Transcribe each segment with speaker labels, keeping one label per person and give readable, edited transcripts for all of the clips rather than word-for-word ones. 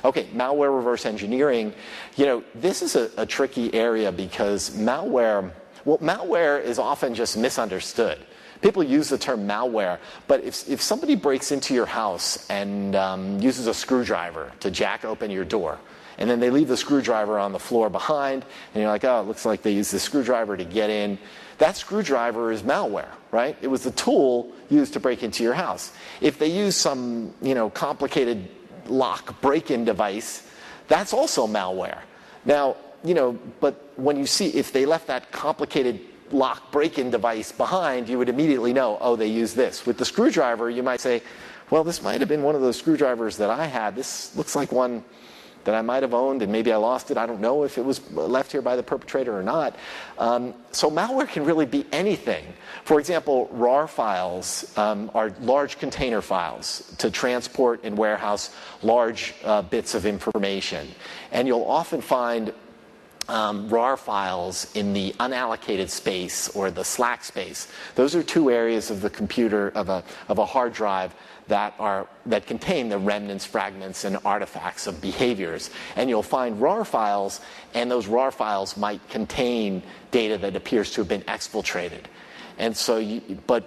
Speaker 1: Okay, malware reverse engineering. This is a tricky area because malware is often just misunderstood. People use the term malware, but if somebody breaks into your house and uses a screwdriver to jack open your door, and then they leave the screwdriver on the floor behind, and you're like, oh, it looks like they used the screwdriver to get in, that screwdriver is malware, right? It was the tool used to break into your house. If they use some, complicated lock break-in device, that's also malware. Now, but when you see if they left that complicated lock break-in device behind, you would immediately know, oh, they use this. With the screwdriver, you might say, well, this might have been one of those screwdrivers that I had. This looks like one that I might have owned, and maybe I lost it. I don't know if it was left here by the perpetrator or not. So malware can really be anything. For example, RAR files are large container files to transport and warehouse large bits of information. And you'll often find RAR files in the unallocated space or the slack space. Those are two areas of the computer, of a hard drive, that contain the remnants, fragments, and artifacts of behaviors. And you'll find RAR files, and those RAR files might contain data that appears to have been exfiltrated. And so you find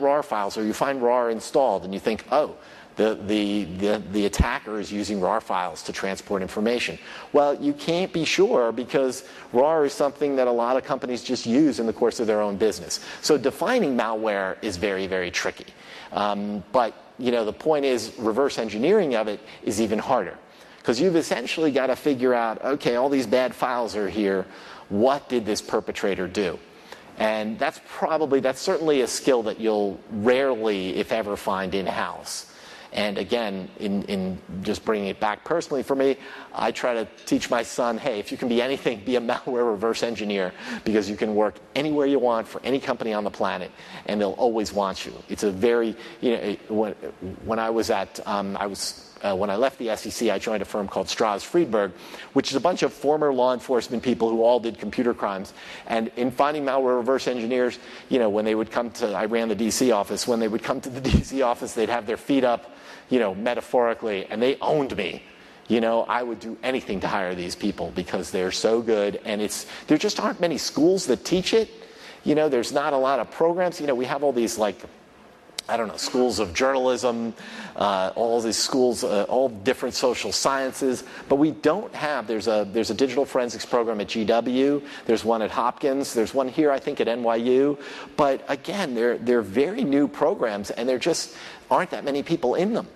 Speaker 1: RAR files, or you find RAR installed, and you think, oh, the attacker is using RAR files to transport information. Well, you can't be sure because RAR is something that a lot of companies just use in the course of their own business. So defining malware is very, very tricky. But the point is, reverse engineering of it is even harder because you've essentially got to figure out, okay, all these bad files are here. What did this perpetrator do? And that's certainly a skill that you'll rarely, if ever, find in-house. And again, in just bringing it back personally for me, I try to teach my son, hey, if you can be anything, be a malware reverse engineer, because you can work anywhere you want for any company on the planet, and they'll always want you. It's a very, when I left the SEC, I joined a firm called Strauss Friedberg, which is a bunch of former law enforcement people who all did computer crimes. And in finding malware reverse engineers, when they would come to, I ran the DC office, when they would come to the DC office, they'd have their feet up, metaphorically, and they owned me. I would do anything to hire these people because they're so good, and there just aren't many schools that teach it. There's not a lot of programs. We have all these schools of journalism, all these schools, all different social sciences, but we don't have, there's a digital forensics program at GW, there's one at Hopkins, there's one here, I think, at NYU, but again, they're very new programs, and there just aren't that many people in them.